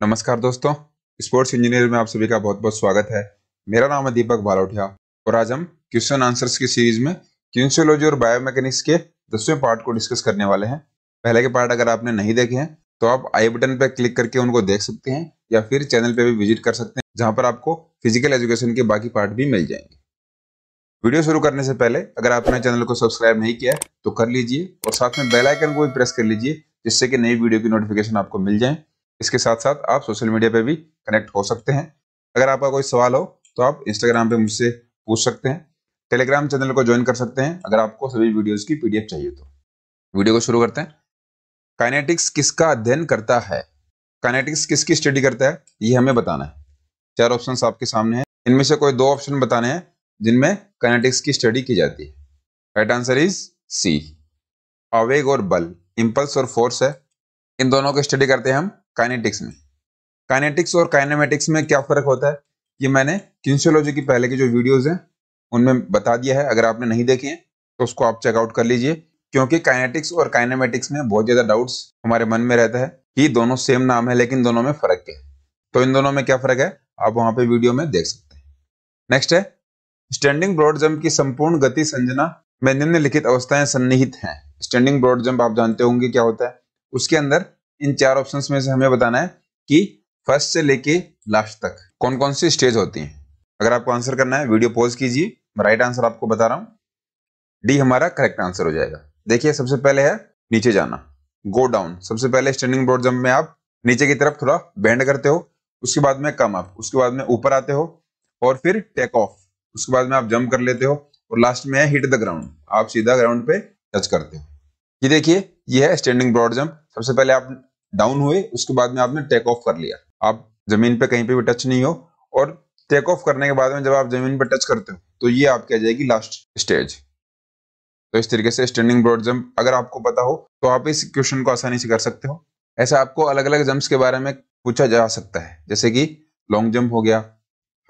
नमस्कार दोस्तों, sports engineer में आप सभी का बहुत बहुत स्वागत है। मेरा नाम है दीपक भालोठिया और आज हम क्वेश्चन आंसर्स की सीरीज में किनेसियोलॉजी और बायोमैकेनिक्स के 10वें पार्ट को डिस्कस करने वाले हैं। पहले के पार्ट अगर आपने नहीं देखे हैं तो आप आई बटन पर क्लिक करके उनको देख सकते हैं या फिर चैनल पे भी विजिट कर सकते हैं, जहां पर आपको फिजिकल एजुकेशन के बाकी पार्ट भी मिल जाएंगे। वीडियो शुरू करने से पहले अगर आपने चैनल को सब्सक्राइब नहीं किया है तो कर लीजिए और साथ में बेल आइकन को भी प्रेस कर लीजिए, जिससे कि नई वीडियो की नोटिफिकेशन आपको मिल जाए। इसके साथ साथ आप सोशल मीडिया पे भी कनेक्ट हो सकते हैं। अगर आपका कोई सवाल हो तो आप इंस्टाग्राम पे मुझसे पूछ सकते हैं। टेलीग्राम चैनल को ज्वाइन कर सकते हैं अगर आपको सभी वीडियोस की पीडीएफ चाहिए तो। वीडियो को शुरू करते हैं। काइनेटिक्स किसका अध्ययन करता है? काइनेटिक्स किसकी स्टडी करता है ये हमें बताना है। 4 ऑप्शंस आपके सामने हैं, इनमें से कोई 2 ऑप्शन बताने हैं जिनमें काइनेटिक्स की स्टडी की जाती है। राइट आंसर इज सी, आवेग और बल, इंपल्स और फोर्स है। इन दोनों की स्टडी करते हैं हम काइनेटिक्स में। काइनेटिक्स और काइनेमेटिक्स में क्या फर्क होता है ये मैंने किनेसियोलॉजी की पहले की जो वीडियोस हैं उनमें बता दिया है। अगर आपने नहीं देखे हैं तो उसको आप चेकआउट कर लीजिए, क्योंकि काइनेटिक्स और काइनेमेटिक्स में बहुत ज्यादा डाउट्स हमारे मन में रहता है कि दोनों सेम नाम है लेकिन दोनों में फर्क क्या है। तो इन दोनों में क्या फर्क है आप वहां पे वीडियो में देख सकते हैं। नेक्स्ट है, स्टैंडिंग ब्रॉड जंप की संपूर्ण गति संरचना में निम्नलिखित अवस्थाएं सन्निहित हैं। स्टैंडिंग ब्रॉड जंप आप जानते होंगे क्या होता है। उसके अंदर इन 4 ऑप्शंस में से हमें बताना है कि फर्स्ट से लेके लास्ट तक कौन कौन सी स्टेज होती हैं। अगर आपको आंसर करना है वीडियो पॉज कीजिए, मैं राइट आंसर आपको बता रहा हूं। डी हमारा करेक्ट आंसर हो जाएगा। देखिए सबसे पहले है नीचे जाना, गो डाउन। सबसे पहले स्टैंडिंग ब्रॉड जंप में आप नीचे की तरफ थोड़ा बेंड करते हो, उसके बाद में कम अप, उसके बाद में ऊपर आते हो और फिर टेक ऑफ, उसके बाद में आप जंप कर लेते हो और लास्ट में है हिट द ग्राउंड, आप सीधा ग्राउंड पे टच करते हो। ये देखिए ये है स्टैंडिंग ब्रॉड जंप। सबसे पहले आप डाउन हुए, उसके बाद में आपने टेक ऑफ कर लिया, आप जमीन पे कहीं पे भी टच नहीं हो, और टेक ऑफ करने के बाद में जब आप जमीन पे टच करते हो तो ये आपकी आ जाएगी लास्ट स्टेज। तो इस तरीके से स्टैंडिंग ब्रॉड जंप अगर आपको पता हो तो आप इस क्वेश्चन को आसानी से कर सकते हो। ऐसा आपको अलग अलग जंप्स के बारे में पूछा जा सकता है, जैसे कि लॉन्ग जंप हो गया,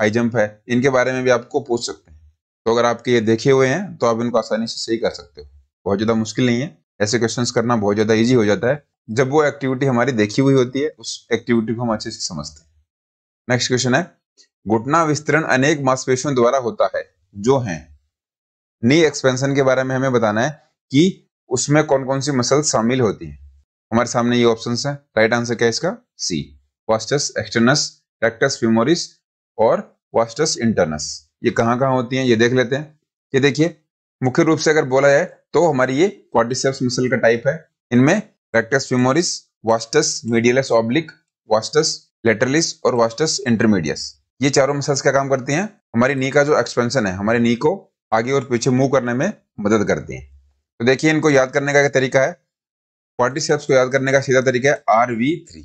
हाई जंप है, इनके बारे में भी आपको पूछ सकते हैं। तो अगर आपके ये देखे हुए हैं तो आप इनको आसानी से सही कर सकते हो। बहुत ज्यादा मुश्किल नहीं है, ऐसे क्वेश्चंस करना बहुत ज्यादा इजी हो जाता है जब वो एक्टिविटी हमारी देखी हुई होती है, उस एक्टिविटी को हम अच्छे से समझते हैं। नेक्स्ट क्वेश्चन है, घुटना विस्तरण अनेक मांसपेशियों द्वारा होता है जो हैं। नी एक्सपेंशन के बारे में हमें बताना है कि उसमें कौन कौन सी मसल्स शामिल होती हैं। हमारे सामने ये ऑप्शंस हैं। राइट आंसर क्या है इसका? सी, वास्टस एक्सटर्नस, रेक्टस फ्यूमोरिस और वास्टस इंटरनस। ये कहाँ कहाँ होती हैं ये देख लेते हैं। ये देखिए मुख्य रूप से अगर बोला जाए तो हमारी ये क्वाड्रिसेप्स मसल का टाइप है। इनमें rectus femoris, vastus medialis oblique, vastus lateralis और वास्टस इंटरमीडियस, ये चारों मसल्स क्या काम करती हैं? हमारी नी का जो एक्सपेंशन है, हमारी नी को आगे और पीछे मूव करने में मदद करती हैं। तो देखिए इनको याद करने का क्या तरीका है। क्वाड्रिसेप्स को याद करने का सीधा तरीका है RV3।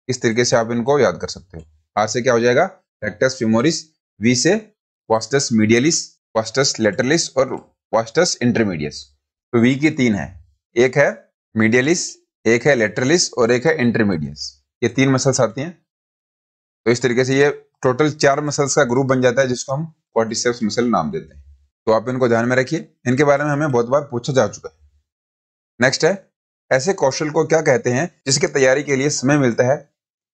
इस तरीके से आप इनको याद कर सकते हो। आर से क्या हो जाएगा? रेक्टस फ्यूमोरिस, वी से वास्टस मीडियलिस, वास्टस लेटरलिस और वास्टस इंटरमीडियस। तो वी की 3 है, एक है मीडियलिस, एक है लेटरलिस और एक है इंटरमीडियस। ये 3 मसल्स आती हैं। तो इस तरीके से ये टोटल 4 मसल्स का ग्रुप बन जाता है जिसको हम क्वाड्रिसेप्स मसल नाम देते हैं। तो आप इनको ध्यान में रखिए, इनके बारे में हमें बहुत बार पूछा जा चुका है। नेक्स्ट है, ऐसे कौशल को क्या कहते हैं जिसकी तैयारी के लिए समय मिलता है,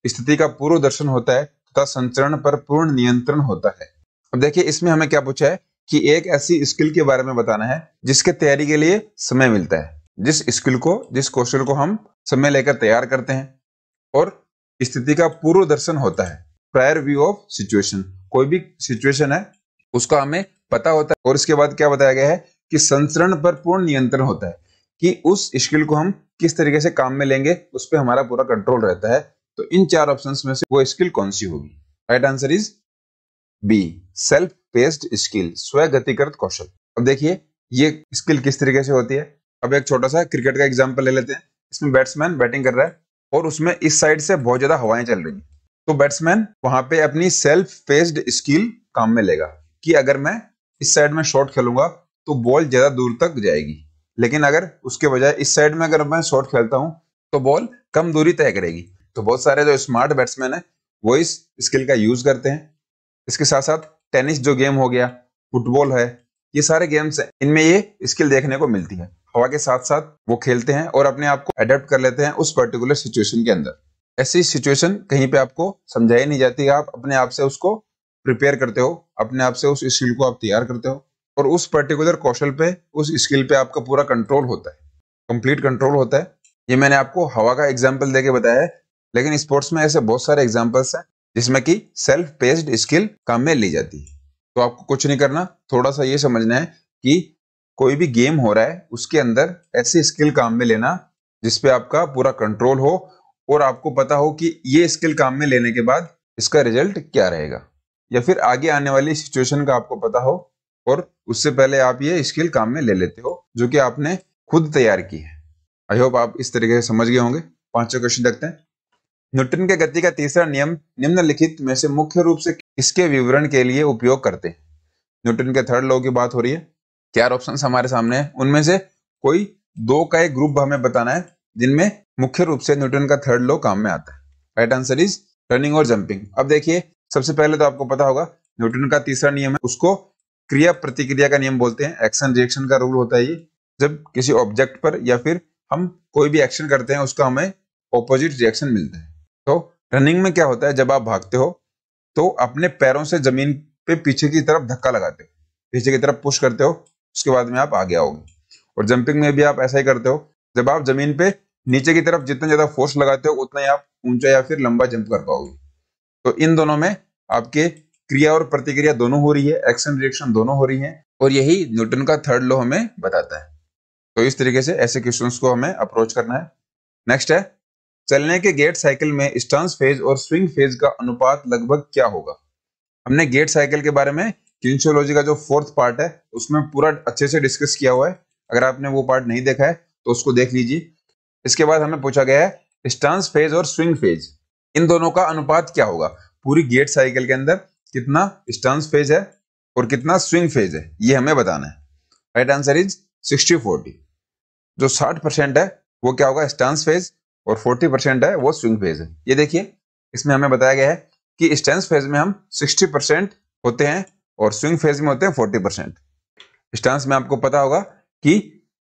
स्थिति का पूर्व दर्शन होता है तथा संचरण पर पूर्ण नियंत्रण होता है। अब देखिए इसमें हमें क्या पूछा है कि एक ऐसी स्किल के बारे में बताना है जिसके तैयारी के लिए समय मिलता है, जिस स्किल को, जिस कौशल को हम समय लेकर तैयार करते हैं और स्थिति का पूर्व दर्शन होता है, प्रायर व्यू ऑफ सिचुएशन। कोई भी सिचुएशन है उसका हमें पता होता है। और इसके बाद क्या बताया गया है कि संचरण पर पूर्ण नियंत्रण होता है, कि उस स्किल को हम किस तरीके से काम में लेंगे उस पर हमारा पूरा कंट्रोल रहता है। तो इन 4 ऑप्शंस में से वो स्किल कौन सी होगी? Right answer is B, self paced skill, स्वगतिकृत कौशल। अब देखिए ये स्किल किस तरीके से होती है। अब एक छोटा सा क्रिकेट का एग्जांपल ले लेते हैं। इसमें बैट्समैन बैटिंग कर रहा है और उसमें इस साइड से बहुत ज्यादा हवाएं चल रही हैं। तो बैट्समैन वहां पे अपनी सेल्फ पेस्ड स्किल काम में लेगा कि अगर मैं इस साइड में शॉट खेलूंगा तो बॉल ज्यादा दूर तक जाएगी, लेकिन अगर उसके बजाय इस साइड में अगर मैं शॉट खेलता हूं तो बॉल कम दूरी तय करेगी। तो बहुत सारे जो स्मार्ट बैट्समैन है वो इस स्किल का यूज करते हैं। इसके साथ साथ टेनिस जो गेम हो गया, फुटबॉल है, ये सारे गेम्स हैं, इनमें ये स्किल देखने को मिलती है। हवा के साथ साथ वो खेलते हैं और अपने आप को अडेप्ट कर लेते हैं उस पर्टिकुलर सिचुएशन के अंदर। ऐसी सिचुएशन कहीं पे आपको समझाई नहीं जाती, आप अपने आप से उसको प्रिपेयर करते हो, अपने आप से उस स्किल को आप तैयार करते हो और उस पर्टिकुलर कौशल पे, उस स्किल पे आपका पूरा कंट्रोल होता है, कंप्लीट कंट्रोल होता है। ये मैंने आपको हवा का एग्जाम्पल देके बताया है, लेकिन स्पोर्ट्स में ऐसे बहुत सारे एग्जाम्पल्स हैं जिसमें कि सेल्फ पेस्ड स्किल काम में ली जाती है। तो आपको कुछ नहीं करना, थोड़ा सा ये समझना है कि कोई भी गेम हो रहा है उसके अंदर ऐसी स्किल काम में लेना जिसपे आपका पूरा कंट्रोल हो और आपको पता हो कि ये स्किल काम में लेने के बाद इसका रिजल्ट क्या रहेगा, या फिर आगे आने वाली सिचुएशन का आपको पता हो और उससे पहले आप ये स्किल काम में ले लेते हो जो कि आपने खुद तैयार की है। आई होप आप इस तरीके से समझ गए होंगे। पांचवा क्वेश्चन देखते हैं। न्यूटन के गति का तीसरा नियम निम्नलिखित में से मुख्य रूप से किसके विवरण के लिए उपयोग करते हैं? न्यूटन के थर्ड लॉ की बात हो रही है। चार ऑप्शन हमारे सामने है, उनमें से कोई दो का एक ग्रुप हमें बताना है जिनमें मुख्य रूप से न्यूटन का थर्ड लॉ काम में आता है। राइट आंसर इज रनिंग और जंपिंग। अब देखिए, सबसे पहले तो आपको पता होगा न्यूटन का तीसरा नियम है, उसको क्रिया प्रतिक्रिया का नियम बोलते हैं। एक्शन रिएक्शन का रूल होता है ये। जब किसी ऑब्जेक्ट पर या फिर हम कोई भी एक्शन करते हैं उसका हमें ऑपोजिट रिएक्शन मिलता है। तो रनिंग में क्या होता है, जब आप भागते हो तो अपने पैरों से जमीन पे पीछे की तरफ धक्का लगाते हो, पीछे की तरफ पुश करते हो, उसके बाद में आप आगे आओगे। और जंपिंग में भी आप ऐसा ही करते हो, जब आप जमीन पे नीचे की तरफ जितना ज्यादा फोर्स लगाते हो उतना ही आप ऊंचा या फिर लंबा जंप कर पाओगे। तो इन दोनों में आपके क्रिया और प्रतिक्रिया दोनों हो रही है, एक्शन रिएक्शन दोनों हो रही है, और यही न्यूटन का थर्ड लॉ हमें बताता है। तो इस तरीके से ऐसे क्वेश्चंस को हमें अप्रोच करना है। नेक्स्ट है, चलने के गेट साइकिल में स्टांस फेज और स्विंग फेज का अनुपात लगभग क्या होगा? हमने गेट साइकिल के बारे में किनेसियोलॉजी का जो फोर्थ पार्ट है उसमें पूरा अच्छे से डिस्कस किया हुआ है। अगर आपने वो पार्ट नहीं देखा है तो उसको देख लीजिए। इसके बाद हमें पूछा गया है स्टांस फेज और स्विंग फेज, इन दोनों का अनुपात क्या होगा? पूरी गेट साइकिल के अंदर कितना स्टांस फेज है और कितना स्विंग फेज है, ये हमें बताना है। Right answer is 60-40। जो 60% है वो क्या होगा? स्टांस फेज, और 40% है वो स्विंग फेज है। ये देखिए, इसमें हमें बताया गया है कि स्टांस फेज में हम 60% होते हैं और स्विंग फेज में होते हैं 40%। स्टांस में आपको पता होगा कि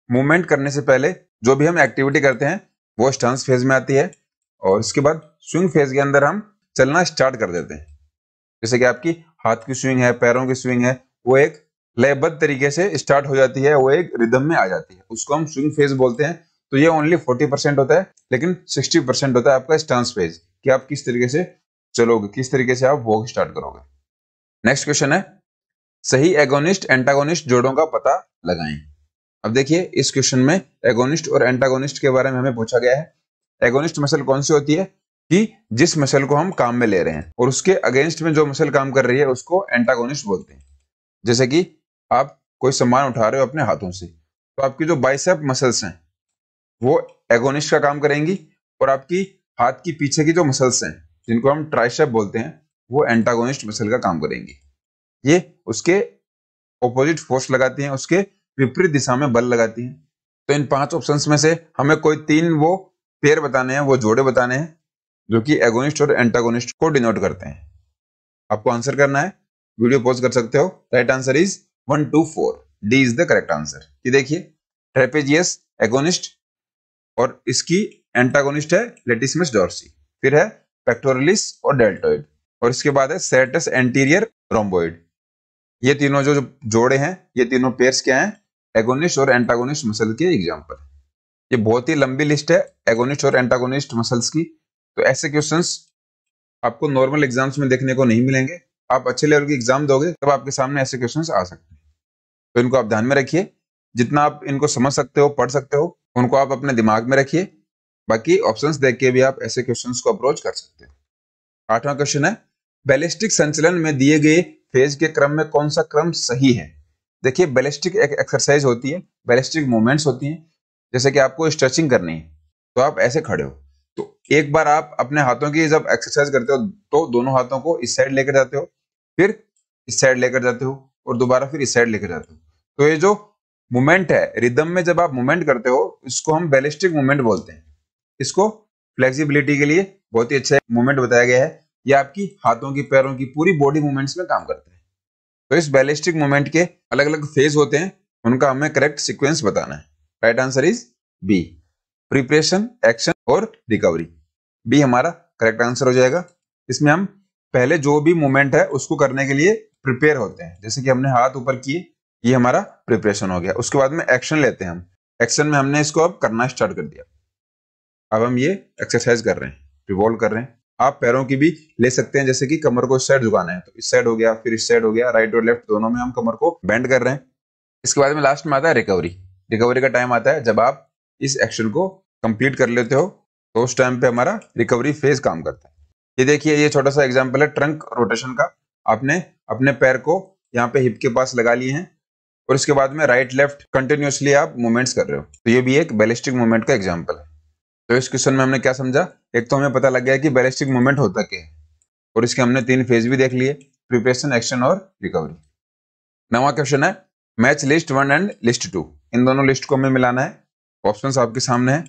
मूवमेंट करने से पहले जो भी हम एक्टिविटी करते हैं वो स्टांस फेज में आती है, और इसके बाद स्विंग फेज के अंदर हम चलना स्टार्ट कर देते हैं। जैसे कि आपकी हाथ की स्विंग है, पैरों की स्विंग है, वो एक लयबद्ध तरीके से स्टार्ट हो जाती है, वो एक रिदम में आ जाती है, उसको हम स्विंग फेज बोलते हैं। तो ये ओनली 40% होता है, लेकिन 60% होता है आपका स्टांस फेज, कि आप किस तरीके से चलोगे, किस तरीके से आप वॉक स्टार्ट करोगे। नेक्स्ट क्वेश्चन है, सही एगोनिस्ट एंटागोनिस्ट जोड़ों का पता लगाएं। अब देखिए, इस क्वेश्चन में एगोनिस्ट और एंटागोनिस्ट के बारे में हमें पूछा गया है। एगोनिस्ट मसल कौन सी होती है? कि जिस मसल को हम काम में ले रहे हैं और उसके अगेंस्ट में जो मसल काम कर रही है उसको एंटागोनिस्ट बोलते हैं। जैसे कि आप कोई सामान उठा रहे हो अपने हाथों से, तो आपकी जो बाइसेप मसल्स हैं वो एगोनिस्ट का काम करेंगी, और आपकी हाथ की पीछे की जो मसल्स हैं जिनको हम ट्राइसेप बोलते हैं वो एंटागोनिस्ट मसल का काम करेंगी। ये उसके ऑपोजिट फोर्स लगाती हैं, उसके विपरीत दिशा में बल लगाती हैं। तो इन 5 ऑप्शंस में से हमें कोई 3 वो पेयर बताने हैं, वो जोड़े बताने हैं जो कि एगोनिस्ट और एंटागोनिस्ट को डिनोट करते हैं। आपको आंसर करना है, वीडियो पॉज कर सकते हो। Right answer is 1, 2, 4, D is the correct answer. ये देखिए, ट्रेपेजियस एगोनिस्ट और इसकी एंटागोनिस्ट है लेटिसिमस डॉर्सी, फिर है पेक्टोरलिस और डेल्टोइड, और इसके बाद है सेरेटस एंटीरियर रोम्बोइड। ये तीनों जो जोड़े हैं, ये तीनों पेयर्स क्या हैं? एगोनिस्ट और एंटागोनिस्ट मसल के एग्जांपल। ये बहुत ही लंबी लिस्ट है एगोनिस्ट और एंटागोनिस्ट मसल्स की, तो ऐसे क्वेश्चंस आपको नॉर्मल एग्जाम्स में देखने को नहीं मिलेंगे। आप अच्छे लेवल की एग्जाम दोगे तब आपके सामने ऐसे क्वेश्चंस आ सकते हैं, तो इनको आप ध्यान में रखिए। जितना आप इनको समझ सकते हो, पढ़ सकते हो, उनको आप अपने दिमाग में रखिए। बाकी ऑप्शंस देख के भी आप ऐसे क्वेश्चंस को अप्रोच कर सकते हो। 8वां क्वेश्चन है, बैलिस्टिक संचलन में दिए गए फेज के क्रम में कौन सा क्रम सही है? देखिए, बैलिस्टिक एक एक्सरसाइज होती है, बैलिस्टिक मूवमेंट्स होती हैं। जैसे कि आपको स्ट्रेचिंग करनी है तो आप ऐसे खड़े हो, तो एक बार आप अपने हाथों की जब एक्सरसाइज करते हो तो दोनों हाथों को इस साइड लेकर जाते हो, फिर इस साइड लेकर जाते हो, और दोबारा फिर इस साइड लेकर जाते हो। तो ये जो मूवमेंट है, रिदम में जब आप मूवमेंट करते हो, इसको हम बैलिस्टिक मूवमेंट बोलते हैं। इसको फ्लेक्सिबिलिटी के लिए बहुत ही अच्छा मूवमेंट बताया गया है। ये आपकी हाथों की, पैरों की, पूरी बॉडी मूवमेंट्स में काम करता है। तो इस बैलिस्टिक मूवमेंट के अलग अलग फेज होते हैं, उनका हमें करेक्ट सीक्वेंस बताना है। Right answer is B, preparation, action और रिकवरी। बी हमारा करेक्ट आंसर हो जाएगा। इसमें हम पहले जो भी मूवमेंट है उसको करने के लिए प्रिपेयर होते हैं, जैसे कि हमने हाथ ऊपर किए, ये हमारा प्रिपरेशन हो गया। उसके बाद में एक्शन लेते हैं हम, एक्शन में हमने इसको अब करना स्टार्ट कर दिया। अब हम ये एक्सरसाइज कर रहे हैं, रिवॉल्व कर रहे हैं। आप पैरों की भी ले सकते हैं, जैसे कि कमर को इस साइड झुकाना है तो इस साइड हो गया, फिर इस साइड हो गया, राइट और लेफ्ट दोनों में हम कमर को बेंड कर रहे हैं। इसके बाद में लास्ट में आता है रिकवरी। रिकवरी का टाइम आता है जब आप इस एक्शन को कंप्लीट कर लेते हो, तो उस टाइम पे हमारा रिकवरी फेज काम करता है। ये देखिए, ये छोटा सा एग्जांपल है ट्रंक रोटेशन का। आपने अपने पैर को यहाँ पे हिप के पास लगा लिए हैं और इसके बाद में राइट लेफ्ट कंटिन्यूअसली आप मूवमेंट्स कर रहे हो, तो ये भी एक बैलिस्टिक मूवमेंट का एग्जांपल है। तो इस क्वेश्चन में हमने क्या समझा, एक तो हमें पता लग गया कि बैलिस्टिक मूवमेंट होता क्या है, और इसके हमने 3 फेज भी देख लिए, प्रिपरेशन, एक्शन और रिकवरी। नवा क्वेश्चन है, मैच लिस्ट 1 एंड लिस्ट 2। इन दोनों लिस्ट को हमें मिलाना है। ऑप्शंस आपके सामने है।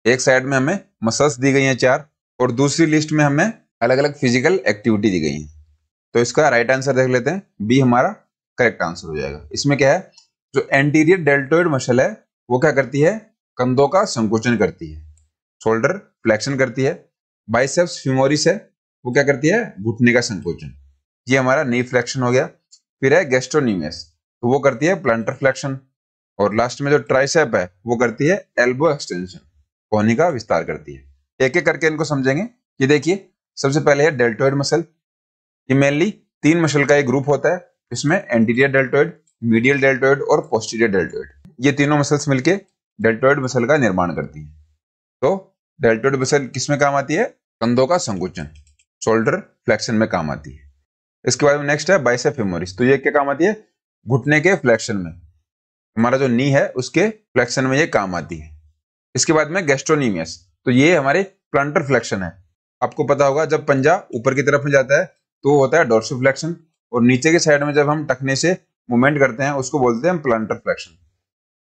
एक साइड में हमें मसल्स दी गई हैं 4, और दूसरी लिस्ट में हमें अलग अलग फिजिकल एक्टिविटी दी गई है। तो इसका राइट आंसर देख लेते हैं, बी हमारा करेक्ट आंसर हो जाएगा। इसमें क्या है, जो एंटीरियर डेल्टोइड मसल है वो क्या करती है, कंधों का संकोचन करती है, शोल्डर फ्लेक्शन करती है। बाइसेप्स फ्यूमोरिस है, वो क्या करती है, घुटने का संकोचन, ये हमारा नी फ्लेक्शन हो गया। फिर है गैस्ट्रोनीमियस, तो वो करती है प्लांटर फ्लेक्शन। और लास्ट में जो ट्राइसेप है वो करती है एल्बो एक्सटेंशन, कोहनी का विस्तार करती है। एक एक करके इनको समझेंगे। ये देखिए, सबसे पहले है डेल्टोइड मसल। ये मेनली 3 मसल का एक ग्रुप होता है। इसमें एंटीरियर डेल्टोइड, मीडियल डेल्टोइड और पोस्टीरियर डेल्टोइड, ये तीनों मसल्स मिलके डेल्टोइड मसल का निर्माण करती है। तो डेल्टोइड मसल किसमें काम आती है, कंधों का संकोचन, शोल्डर फ्लेक्शन में काम आती है। इसके बाद में नेक्स्ट है बाइसेप फेमोरिस, तो ये क्या काम आती है, घुटने के फ्लेक्शन में, हमारा जो नी है उसके फ्लेक्शन में ये काम आती है। इसके बाद में गैस्ट्रोनीमियस, तो ये हमारे प्लांटर फ्लेक्शन है। आपको पता होगा जब पंजा ऊपर की तरफ में जाता है तो होता है डोर्सिफ्लेक्शन, और नीचे के साइड में जब हम टखने से मूवमेंट करते हैं उसको बोलते हैं प्लांटर फ्लेक्शन।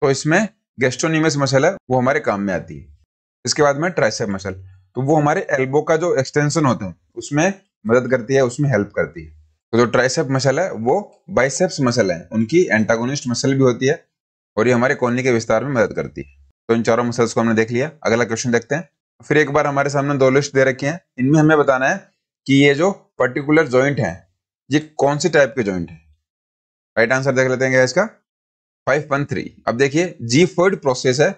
तो इसमें गैस्ट्रोनीमियस मसल है वो हमारे काम में आती है। इसके बाद में ट्राइसेप मसल, तो वो हमारे एल्बो का जो एक्सटेंशन होता है उसमें मदद करती है, उसमें हेल्प करती है। तो जो ट्राइसेप मसल है वो बाइसेप्स मसल है, उनकी एंटागोनिस्ट मसल भी होती है, और ये हमारे कोहनी के विस्तार में मदद करती है। तो इन चारों मसल्स को हमने देख लिया। अगला क्वेश्चन देखते हैं। फिर एक बार हमारे सामने 2 लिस्ट दे रखी हैं, इनमें हमें बताना है कि ये जो पर्टिकुलर जॉइंट है ये कौन सी टाइप के जॉइंट है। राइट आंसर देख लेते हैं इसका, 513। अब देखिए, जीफोइड प्रोसेस है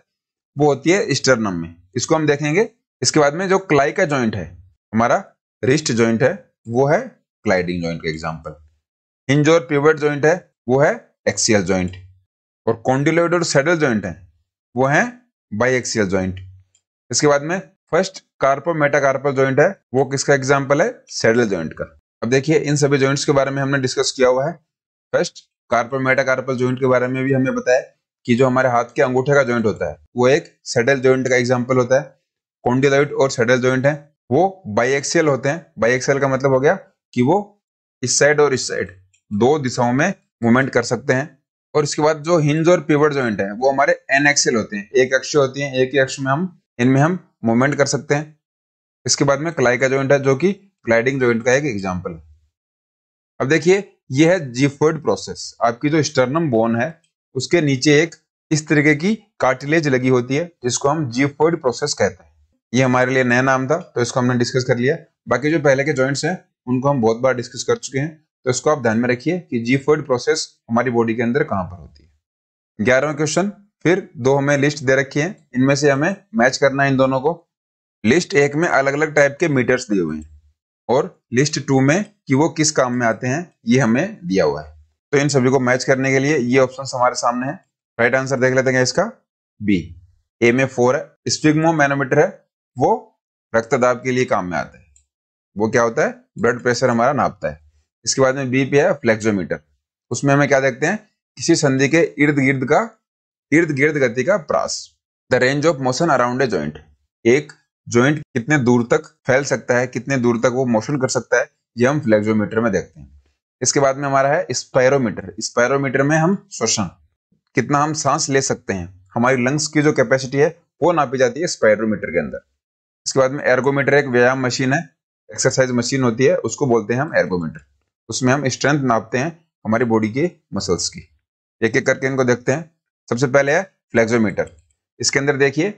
वो होती है स्टर्नम में, इसको हम देखेंगे। इसके बाद में जो क्लाई का जॉइंट है, हमारा रिस्ट जॉइंट है, वो है ग्लाइडिंग जॉइंट का एग्जांपल। हिंज और पिवट जॉइंट है वो है एक्सियल जॉइंट, और कॉन्डिलोइड और सैडल जॉइंट है वो है बाईएक्सियल जॉइंट। इसके बाद में फर्स्ट कार्पो मेटाकार्पल जॉइंट है, वो किसका एग्जांपल है, सैडल जॉइंट का। अब देखिए, इन सभी जॉइंट्स के बारे में हमने डिस्कस किया हुआ है। फर्स्ट कार्पो मेटाकार्पल जॉइंट के बारे में भी हमने बताया कि जो हमारे हाथ के अंगूठे का जॉइंट होता है वो एक सैडल जॉइंट का एग्जांपल होता है। कॉन्डिलोइड और सैडल जॉइंट है वो बाईएक्सियल होते हैं। बाईएक्सियल का मतलब हो गया कि वो इस साइड और इस साइड 2 दिशाओं में मूवमेंट कर सकते हैं। और इसके बाद जो हिंज और पिवट जॉइंट है वो हमारे एन एक्सियल होते हैं, एक अक्षीय होती हैं, एक ही अक्ष में हम इनमें हम मूवमेंट कर सकते हैं। इसके बाद में क्लाई का जॉइंट है जो कि ग्लाइडिंग जॉइंट का एक एग्जांपल है। अब देखिए, ये है जीफोइड प्रोसेस। आपकी जो स्टर्नम बोन है उसके नीचे एक इस तरीके की कार्टिलेज लगी होती है जिसको हम जीफोइड प्रोसेस कहते हैं। ये हमारे लिए नया नाम था तो इसको हमने डिस्कस कर लिया। बाकी जो पहले के जॉइंट्स हैं उनको हम बहुत बार डिस्कस कर चुके हैं, तो इसको आप ध्यान में रखिए कि जीफोइड प्रोसेस हमारी बॉडी के अंदर कहां पर होती है। 11वां क्वेश्चन, फिर 2 हमें लिस्ट दे रखी है, इनमें से हमें मैच करना है इन दोनों को। लिस्ट 1 में अलग अलग टाइप के मीटर्स दिए हुए हैं, और लिस्ट 2 में कि वो किस काम में आते हैं ये हमें दिया हुआ है। तो इन सभी को मैच करने के लिए ये ऑप्शन हमारे सामने है। राइट आंसर देख लेते हैं इसका, बी। ए में 4 है, स्फिग्मो मैनोमीटर है, वो रक्तदाब के लिए काम में आता है। वो क्या होता है, ब्लड प्रेशर हमारा नापता है। इसके बाद में बी पे है फ्लेक्सोमीटर, उसमें हमें क्या देखते हैं, किसी संधि के इर्द गिर्द गति का प्रास। The range of motion around a joint, एक जॉइंट कितने दूर तक फैल सकता है, कितने दूर तक वो मोशन कर सकता है, ये हम फ्लेक्सोमीटर में देखते हैं। इसके बाद में हमारा है स्पायरोमीटर। स्पायरोमीटर में हम श्वसन, कितना हम सांस ले सकते हैं, हमारी लंग्स की जो कैपेसिटी है वो नापी जाती है स्पायरोमीटर के अंदर। इसके बाद में एर्गोमीटर, एक व्यायाम मशीन है, एक्सरसाइज मशीन होती है, उसको बोलते हैं हम एर्गोमीटर। उसमें हम स्ट्रेंथ नापते हैं हमारी बॉडी के मसल्स की। एक एक करके इनको देखते हैं। सबसे पहले है फ्लेक्सोमीटर। इसके अंदर देखिए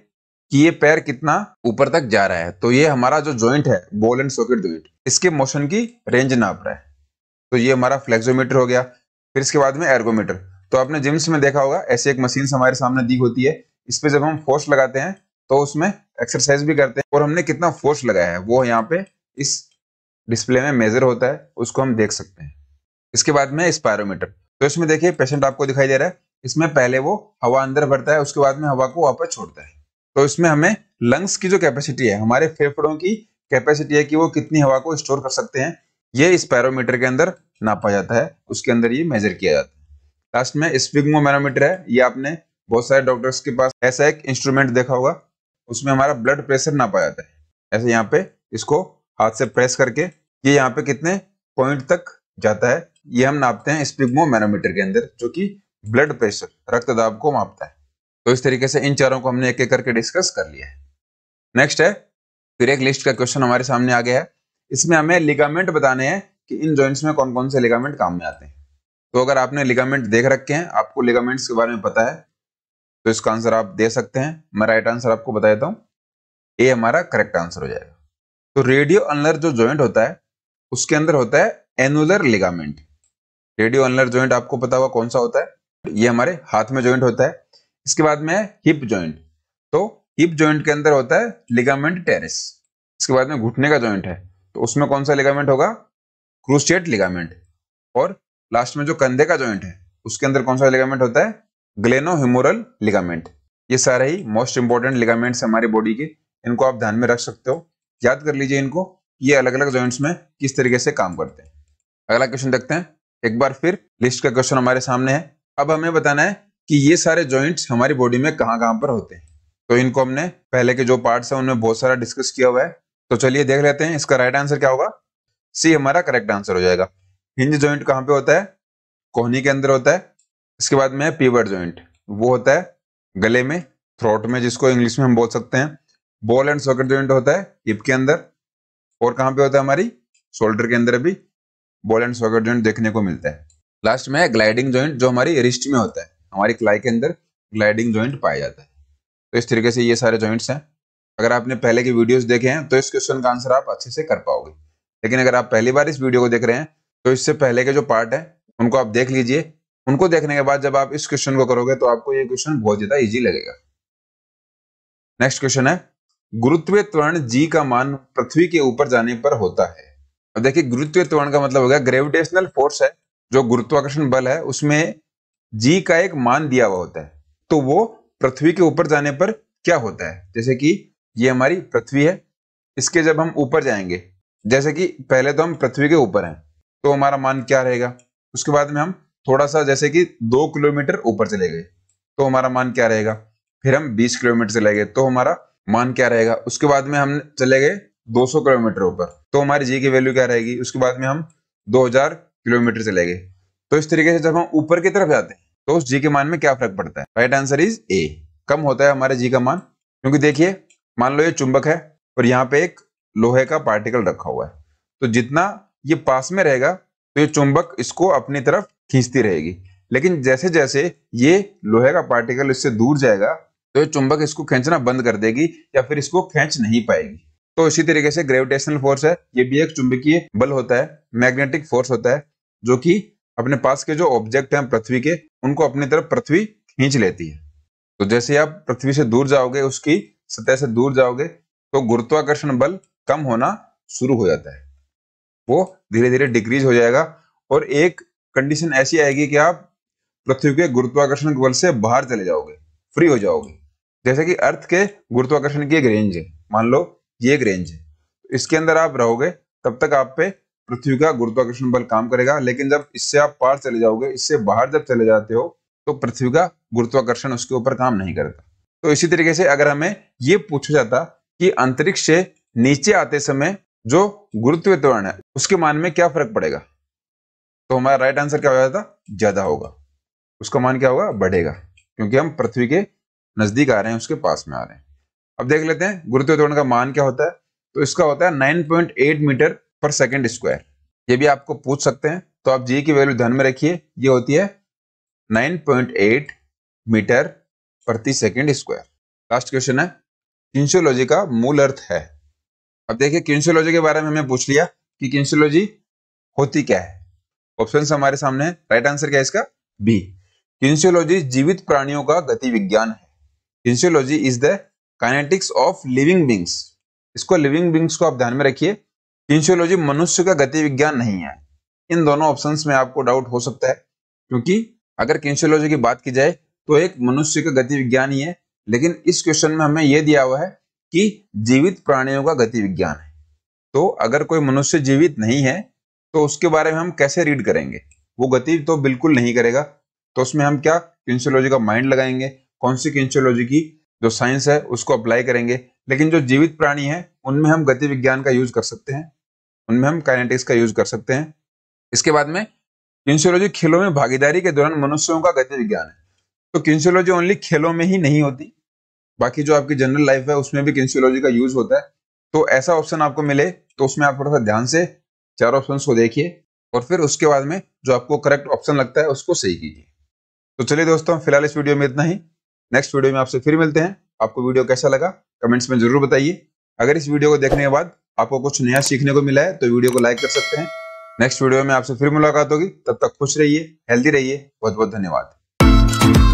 कि ये पैर कितना ऊपर तक जा रहा है। तो ये हमारा जो जॉइंट है, बॉल एंड सॉकेट जॉइंट, इसके मोशन की रेंज नाप रहा है। तो ये हमारा फ्लेक्सोमीटर हो गया। फिर इसके बाद में एर्गोमीटर। तो आपने जिम्स में देखा होगा, ऐसे एक मशीन हमारे सामने दी होती है। इस पे जब हम फोर्स लगाते हैं तो उसमें एक्सरसाइज भी करते हैं और हमने कितना फोर्स लगाया है वो यहाँ पे इस डिस्प्ले में मेजर होता है, उसको हम देख सकते हैं। इसके बाद में स्पायरोमीटर। तो इसमें देखिए पेशेंट आपको दिखाई दे रहा है। इसमें पहले वो हवा अंदर भरता है, उसके बाद में हवा को वापस छोड़ता है। तो इसमें हमें लंग्स की जो कैपेसिटी है, हमारे फेफड़ों की कैपेसिटी है कि वो कितनी हवा को स्टोर कर सकते हैं, ये स्पायरोमीटर के अंदर नापा जाता है, उसके अंदर ये मेजर किया जाता है। लास्ट में स्फिग्मोमैनोमीटर है। ये आपने बहुत सारे डॉक्टर्स के पास ऐसा एक इंस्ट्रूमेंट देखा होगा, उसमें हमारा ब्लड प्रेशर नापा जाता है। ऐसे यहाँ पे इसको हाथ से प्रेस करके ये यहाँ पे कितने पॉइंट तक जाता है, ये हम नापते हैं स्फिग्मोमैनोमीटर के अंदर, जो कि ब्लड प्रेशर, रक्त दाब को मापता है। तो इस तरीके से इन चारों को हमने एक एक करके डिस्कस कर लिया है। नेक्स्ट है, फिर एक लिस्ट का क्वेश्चन हमारे सामने आ गया है। इसमें हमें लिगामेंट बताने हैं कि इन जॉइंट्स में कौन कौन से लिगामेंट काम में आते हैं। तो अगर आपने लिगामेंट देख रखे हैं, आपको लिगामेंट्स के बारे में पता है, तो इसका आंसर आप दे सकते हैं। मैं राइट आंसर आपको बता देता हूँ, ए हमारा करेक्ट आंसर हो जाएगा। तो रेडियो अनलर जो जॉइंट होता है उसके अंदर होता है एनुलर लिगामेंट। रेडियो अनलर जॉइंट आपको पता होगा कौन सा होता है, ये हमारे हाथ में जॉइंट होता है। इसके बाद में है हिप जॉइंट। तो हिप जॉइंट के अंदर होता है लिगामेंट टेरेस। इसके बाद में घुटने का जॉइंट है, तो उसमें कौन सा लिगामेंट होगा, क्रूशिएट लिगामेंट। और लास्ट में जो कंधे का जॉइंट है उसके अंदर कौन सा लिगामेंट होता है, ग्लेनोह्यूमेरल लिगामेंट। ये सारे ही मोस्ट इंपोर्टेंट लिगामेंट्स हमारी बॉडी के, इनको आप ध्यान में रख सकते हो, याद कर लीजिए इनको, ये अलग अलग जॉइंट्स में किस तरीके से काम करते हैं। अगला क्वेश्चन देखते हैं। एक बार फिर लिस्ट का क्वेश्चन हमारे सामने है। अब हमें बताना है कि ये सारे जॉइंट्स हमारी बॉडी में कहाँ कहाँ पर होते हैं। तो इनको हमने पहले के जो पार्ट्स हैं उनमें बहुत सारा डिस्कस किया हुआ है। तो चलिए देख लेते हैं इसका राइट आंसर क्या होगा। सी हमारा करेक्ट आंसर हो जाएगा। हिंज जॉइंट कहाँ पे होता है, कोहनी के अंदर होता है। इसके बाद में पिवट जॉइंट, वो होता है गले में, थ्रोट में, जिसको इंग्लिश में हम बोल सकते हैं। बॉल एंड सॉकेट जॉइंट होता है हिप के अंदर। और कहाँ पे होता है, हमारी शोल्डर के अंदर भी बॉल एंड सॉकेट जॉइंट देखने को मिलता है। लास्ट में है ग्लाइडिंग जॉइंट, जो हमारी रिस्ट में होता है, हमारी क्लाई के अंदर ग्लाइडिंग जॉइंट पाया जाता है। तो इस तरीके से ये सारे जॉइंट्स हैं। अगर आपने पहले की वीडियोस देखे हैं तो इस क्वेश्चन का आंसर आप अच्छे से कर पाओगे। लेकिन अगर आप पहली बार इस वीडियो को देख रहे हैं तो इससे पहले के जो पार्ट है उनको आप देख लीजिए। उनको देखने के बाद जब आप इस क्वेश्चन को करोगे तो आपको ये क्वेश्चन बहुत ज्यादा इजी लगेगा। नेक्स्ट क्वेश्चन है, गुरुत्वीय त्वरण जी का मान पृथ्वी के ऊपर जाने पर होता है। अब देखिए, गुरुत्वीय त्वरण का मतलब हो गया ग्रेविटेशनल फोर्स है, जो गुरुत्वाकर्षण बल है, उसमें जी का एक मान दिया हुआ होता है। तो वो पृथ्वी के ऊपर जाने पर क्या होता है, जैसे कि ये हमारी पृथ्वी है, इसके जब हम ऊपर जाएंगे, जैसे कि पहले तो हम पृथ्वी के ऊपर हैं तो हमारा मान क्या रहेगा। उसके बाद में हम थोड़ा सा जैसे कि 2 किलोमीटर ऊपर चले गए तो हमारा मान क्या रहेगा। फिर हम 20 किलोमीटर चले गए तो हमारा मान क्या रहेगा। उसके बाद में हम चले गए 200 किलोमीटर ऊपर तो हमारी जी की वैल्यू क्या रहेगी। उसके बाद में हम 2000 किलोमीटर चले गए। तो इस तरीके से जब हम ऊपर की तरफ जाते हैं तो उस जी के मान में क्या फर्क पड़ता है। राइट आंसर इज ए, कम होता है हमारे जी का मान। क्योंकि देखिए, मान लो ये चुंबक है और यहाँ पे एक लोहे का पार्टिकल रखा हुआ है, तो जितना ये पास में रहेगा तो ये चुंबक इसको अपनी तरफ खींचती रहेगी। लेकिन जैसे जैसे ये लोहे का पार्टिकल इससे दूर जाएगा तो ये चुंबक इसको खींचना बंद कर देगी या फिर इसको खींच नहीं पाएगी। तो इसी तरीके से ग्रेविटेशनल फोर्स है, ये भी एक चुंबकीय बल होता है, मैग्नेटिक फोर्स होता है, जो कि अपने पास के जो ऑब्जेक्ट हैं पृथ्वी के, उनको अपनी तरफ पृथ्वी खींच लेती है। तो जैसे आप पृथ्वी से दूर जाओगे, उसकी सतह से दूर जाओगे, तो गुरुत्वाकर्षण बल कम होना शुरू हो जाता है, वो धीरे धीरे डिक्रीज हो जाएगा और एक कंडीशन ऐसी आएगी कि आप पृथ्वी के गुरुत्वाकर्षण बल से बाहर चले जाओगे, फ्री हो जाओगे। जैसे कि अर्थ के गुरुत्वाकर्षण की एक रेंज है, मान लो ये एक रेंज है, इसके अंदर आप रहोगे तब तक आप पे पृथ्वी का गुरुत्वाकर्षण बल काम करेगा। लेकिन जब इससे आप पार चले जाओगे, इससे बाहर जब चले जाते हो, तो पृथ्वी का गुरुत्वाकर्षण उसके ऊपर काम नहीं करता। तो इसी तरीके से अगर हमें ये पूछा जाता कि अंतरिक्ष से नीचे आते समय जो गुरुत्वीय त्वरण है उसके मान में क्या फर्क पड़ेगा, तो हमारा राइट आंसर क्या हो जाता, ज्यादा होगा, उसका मान क्या होगा, बढ़ेगा, क्योंकि हम पृथ्वी के नजदीक आ रहे हैं, उसके पास में आ रहे हैं। अब देख लेते हैं गुरुत्वीय त्वरण का मान क्या होता है। तो इसका होता है 9.8 मीटर पर सेकंड स्क्वायर। ये भी आपको पूछ सकते हैं, तो आप जी की वैल्यू ध्यान में रखिए, ये होती है 9.8 मीटर प्रति सेकंड स्क्वायर। लास्ट क्वेश्चन है, किन्सियोलॉजी का मूल अर्थ है। अब देखिए किन्सियोलॉजी के बारे में हमें पूछ लिया कि किन्सियोलॉजी होती क्या है। ऑप्शंस हमारे सामने है। राइट आंसर क्या है इसका? बी। किन्सियोलॉजी जीवित प्राणियों का गति विज्ञान है। Kinesiology is the kinetics of living beings. इसको लिविंग बींग्स को आप ध्यान में रखिए। किन्सियोलॉजी मनुष्य का गति विज्ञान नहीं है। इन दोनों ऑप्शंस में आपको डाउट हो सकता है, क्योंकि अगर किन्सियोलॉजी की बात की जाए तो एक मनुष्य का गति विज्ञान ही है, लेकिन इस क्वेश्चन में हमें यह दिया हुआ है कि जीवित प्राणियों का गति विज्ञान है। तो अगर कोई मनुष्य जीवित नहीं है तो उसके बारे में हम कैसे रीड करेंगे? वो गति तो बिल्कुल नहीं करेगा। तो उसमें हम क्या किन्सियोलॉजी का माइंड लगाएंगे, कौन सी किन्सियोलॉजी की जो साइंस है उसको अप्लाई करेंगे। लेकिन जो जीवित प्राणी है उनमें हम गति विज्ञान का यूज कर सकते हैं, उनमें हम काइनेटिक्स का यूज कर सकते हैं। इसके बाद में किन्सियोलॉजी खेलों में भागीदारी के दौरान मनुष्यों का गति विज्ञान है। तो किन्सियोलॉजी ओनली खेलों में ही नहीं होती, बाकी जो आपकी जनरल लाइफ है उसमें भी किन्सियोलॉजी का यूज होता है। तो ऐसा ऑप्शन आपको मिले तो उसमें आप थोड़ा सा ध्यान से चार ऑप्शंस को देखिए और फिर उसके बाद में जो आपको करेक्ट ऑप्शन लगता है उसको सही कीजिए। तो चलिए दोस्तों, फिलहाल इस वीडियो में इतना ही। नेक्स्ट वीडियो में आपसे फिर मिलते हैं। आपको वीडियो कैसा लगा कमेंट्स में जरूर बताइए। अगर इस वीडियो को देखने के बाद आपको कुछ नया सीखने को मिला है तो वीडियो को लाइक कर सकते हैं। नेक्स्ट वीडियो में आपसे फिर मुलाकात होगी, तब तक खुश रहिए, हेल्दी रहिए। बहुत बहुत धन्यवाद।